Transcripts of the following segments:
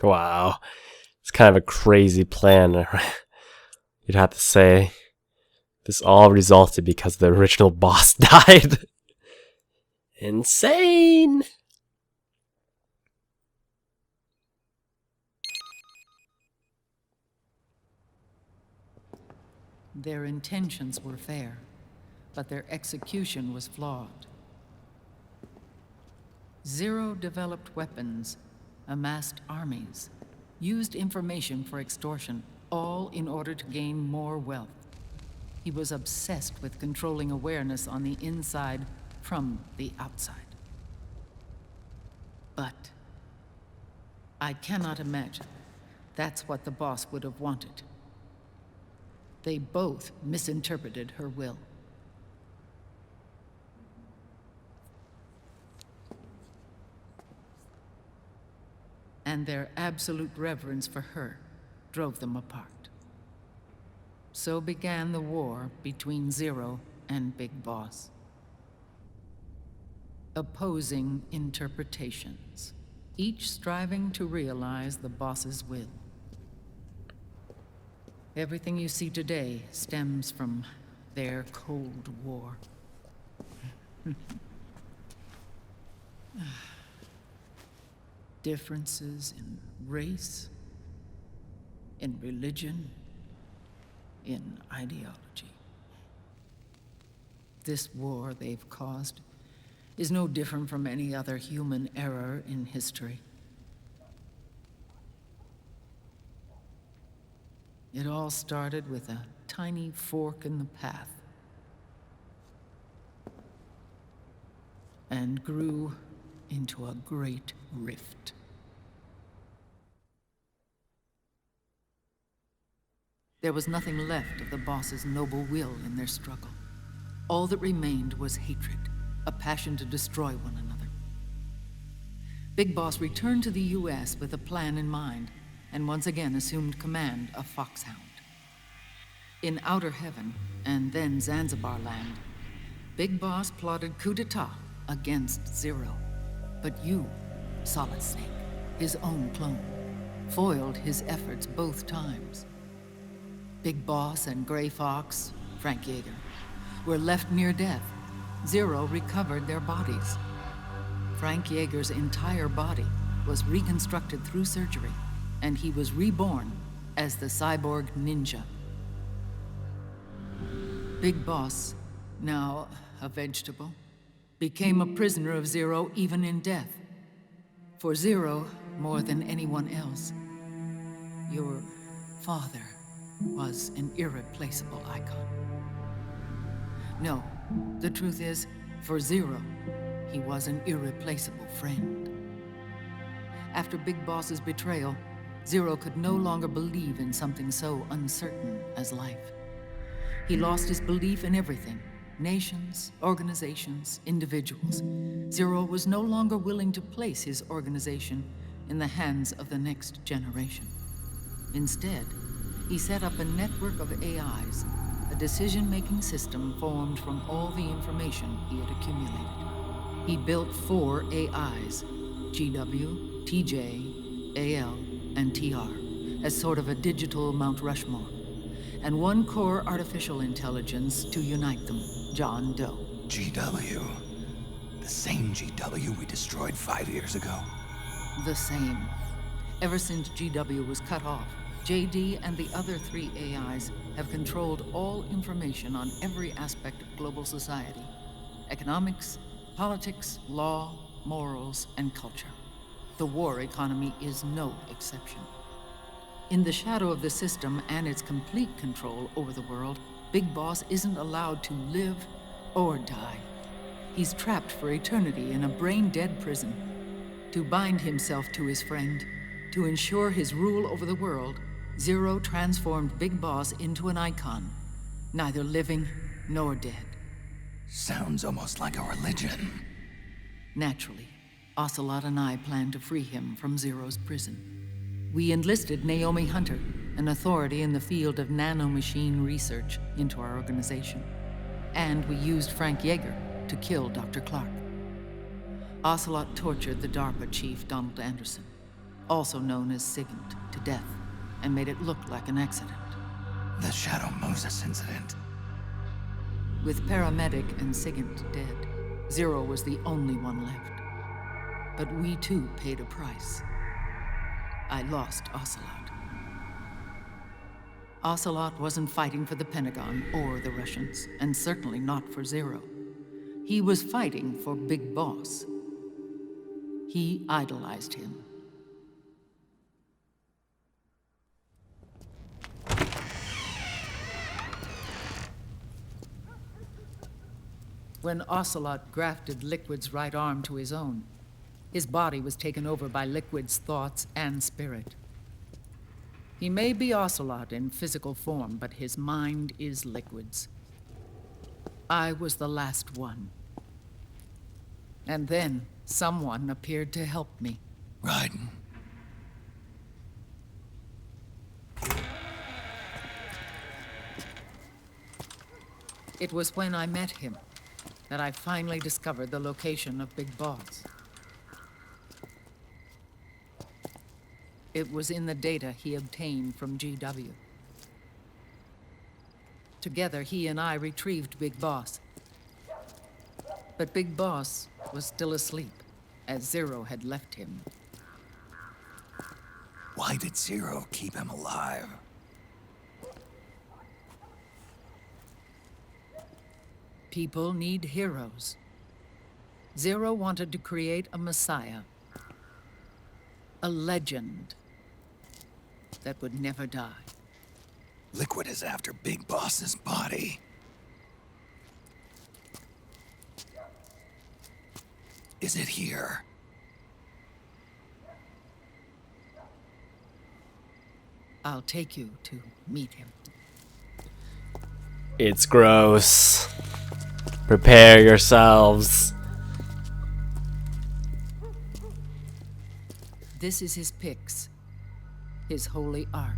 Wow. It's kind of a crazy plan, you'd have to say. This all resulted because the original boss died. Insane! Their intentions were fair, but their execution was flawed. Zero developed weapons, amassed armies, used information for extortion, all in order to gain more wealth. He was obsessed with controlling awareness on the inside from the outside. But I cannot imagine that's what the boss would have wanted. They both misinterpreted her will. And their absolute reverence for her drove them apart. So began the war between Zero and Big Boss. Opposing interpretations, each striving to realize the boss's will. Everything you see today stems from their Cold War. Differences in race, in religion, in ideology. This war they've caused is no different from any other human error in history. It all started with a tiny fork in the path and grew into a great rift. There was nothing left of the boss's noble will in their struggle. All that remained was hatred, a passion to destroy one another. Big Boss returned to the US with a plan in mind, and once again assumed command of Foxhound. In Outer Heaven, and then Zanzibar Land, Big Boss plotted coup d'etat against Zero. But you, Solid Snake, his own clone, foiled his efforts both times. Big Boss and Gray Fox, Frank Yeager, were left near death. Zero recovered their bodies. Frank Yeager's entire body was reconstructed through surgery, and he was reborn as the cyborg ninja. Big Boss, now a vegetable, became a prisoner of Zero even in death. For Zero, more than anyone else, your father was an irreplaceable icon. No, the truth is, for Zero, he was an irreplaceable friend. After Big Boss's betrayal, Zero could no longer believe in something so uncertain as life. He lost his belief in everything. Nations, organizations, individuals. Zero was no longer willing to place his organization in the hands of the next generation. Instead, he set up a network of AIs, a decision-making system formed from all the information he had accumulated. He built 4 AIs, GW, TJ, AL, and TR, as sort of a digital Mount Rushmore, and 1 core artificial intelligence to unite them, John Doe. GW. The same GW we destroyed 5 years ago. The same. Ever since GW was cut off, JD and the other 3 AIs have controlled all information on every aspect of global society. Economics, politics, law, morals, and culture. The war economy is no exception. In the shadow of the system and its complete control over the world, Big Boss isn't allowed to live or die. He's trapped for eternity in a brain-dead prison. To bind himself to his friend, to ensure his rule over the world, Zero transformed Big Boss into an icon, neither living nor dead. Sounds almost like a religion. Naturally, Ocelot and I plan to free him from Zero's prison. We enlisted Naomi Hunter, an authority in the field of nanomachine research, into our organization. And we used Frank Yeager to kill Dr. Clark. Ocelot tortured the DARPA chief, Donald Anderson. also known as Sigint, to death, and made it look like an accident. The Shadow Moses incident. With Paramedic and Sigint dead, Zero was the only one left. But we too paid a price. I lost Ocelot. Ocelot wasn't fighting for the Pentagon or the Russians, and certainly not for Zero. He was fighting for Big Boss. He idolized him. When Ocelot grafted Liquid's right arm to his own, his body was taken over by Liquid's thoughts and spirit. He may be Ocelot in physical form, but his mind is Liquid's. I was the last one. And then someone appeared to help me. Raiden. It was when I met him that I finally discovered the location of Big Boss. It was in the data he obtained from GW. Together, he and I retrieved Big Boss. But Big Boss was still asleep, as Zero had left him. Why did Zero keep him alive? People need heroes. Zero wanted to create a messiah. A legend that would never die. Liquid is after Big Boss's body. Is it here? I'll take you to meet him. It's gross. Prepare yourselves. This is his pyx, his holy ark.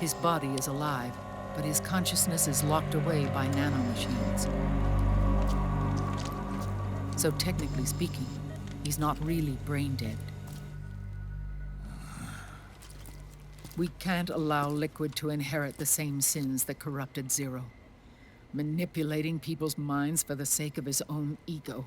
His body is alive, but his consciousness is locked away by nanomachines. So technically speaking, he's not really brain dead. We can't allow Liquid to inherit the same sins that corrupted Zero, manipulating people's minds for the sake of his own ego.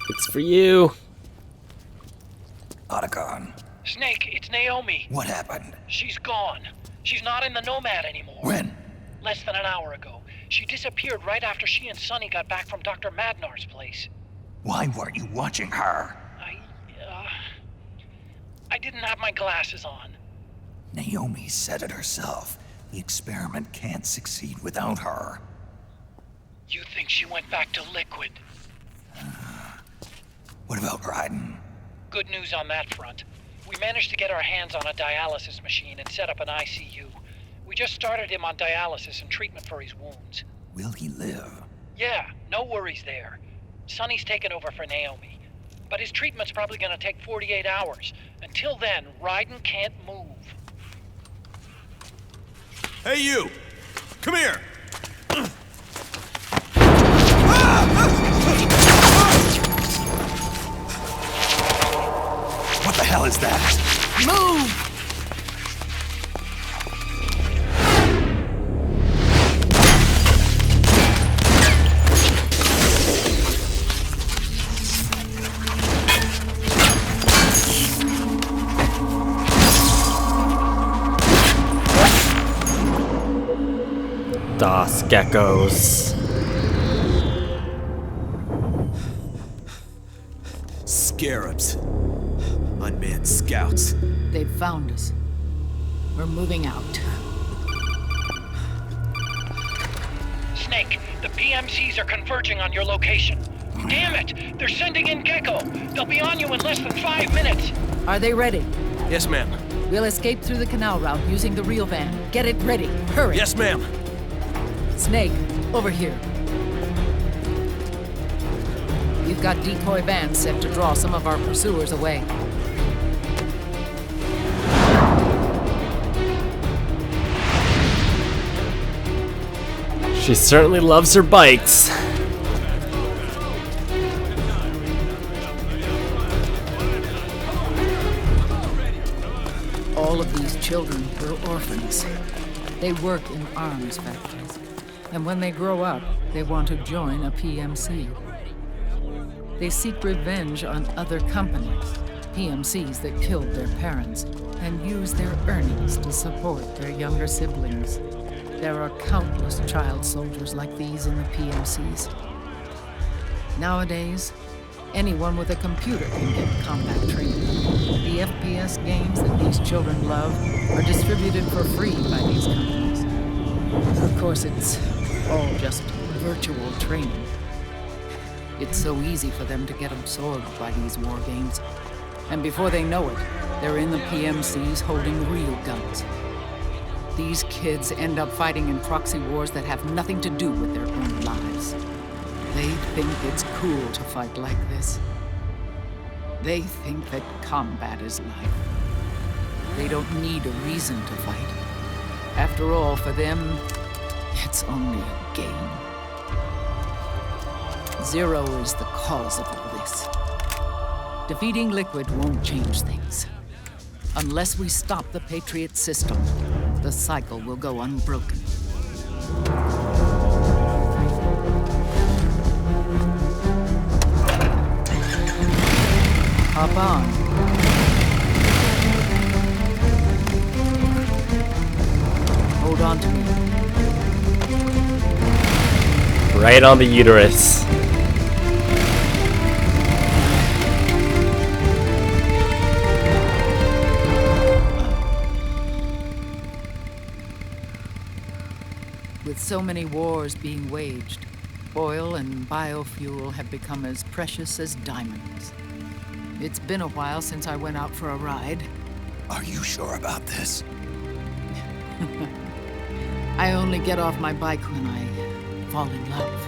It's for you. Otacon. Snake, it's Naomi. What happened? She's gone. She's not in the Nomad anymore. When? Less than an hour ago. She disappeared right after she and Sonny got back from Dr. Madnar's place. Why weren't you watching her? I didn't have my glasses on. Naomi said it herself. The experiment can't succeed without her. You think she went back to Liquid? What about Raiden? Good news on that front. We managed to get our hands on a dialysis machine and set up an ICU. We just started him on dialysis and treatment for his wounds. Will he live? Yeah, no worries there. Sonny's taken over for Naomi. But his treatment's probably gonna take 48 hours. Until then, Raiden can't move. Hey, you! Come here! What the hell is that? Move! Das geckos. Scarabs. Unmade Man, scouts. They've found us. We're moving out. Snake, the PMCs are converging on your location. Damn it! They're sending in Gecko! They'll be on you in less than 5 minutes! Are they ready? Yes, ma'am. We'll escape through the canal route using the real van. Get it ready. Hurry. Yes, ma'am. Snake, over here. We've got decoy vans set to draw some of our pursuers away. She certainly loves her bikes. All of these children were orphans. They work in arms factories. And when they grow up, they want to join a PMC. They seek revenge on other companies, PMCs that killed their parents, and use their earnings to support their younger siblings. There are countless child soldiers like these in the PMCs. Nowadays, anyone with a computer can get combat training. The FPS games that these children love are distributed for free by these companies. Of course, it's all just virtual training. It's so easy for them to get absorbed by these war games. And before they know it, they're in the PMCs holding real guns. These kids end up fighting in proxy wars that have nothing to do with their own lives. They think it's cool to fight like this. They think that combat is life. They don't need a reason to fight. After all, for them, it's only a game. Zero is the cause of all this. Defeating Liquid won't change things. Unless we stop the Patriot system, the cycle will go unbroken. Hop on. Hold on to me. Right on the uterus. With so many wars being waged, oil and biofuel have become as precious as diamonds. It's been a while since I went out for a ride. Are you sure about this? I only get off my bike when I fall in love.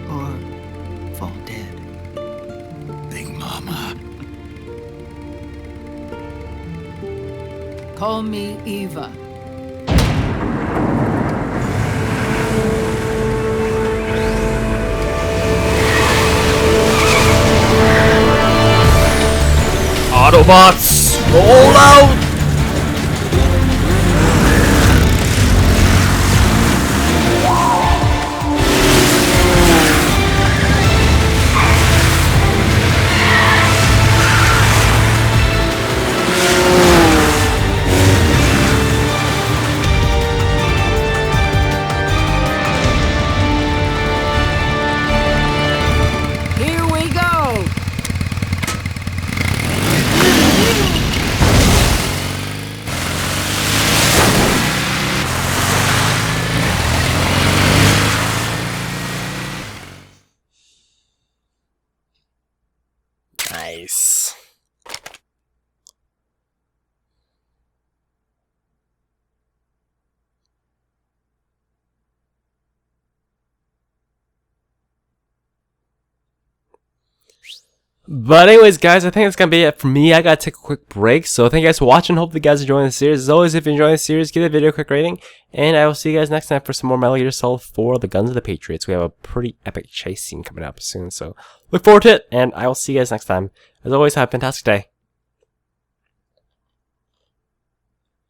Or fall dead. Big Mama. Call me Eva. Autobots, roll out! Here we go! Nice. But anyways, guys, I think that's gonna be it for me. I gotta take a quick break. So thank you guys for watching. Hope you guys are enjoying the series. As always, if you enjoy the series, give the video a quick rating. And I will see you guys next time for some more Metal Gear Solid 4, The Guns of the Patriots. We have a pretty epic chase scene coming up soon. So look forward to it. And I will see you guys next time. As always, have a fantastic day.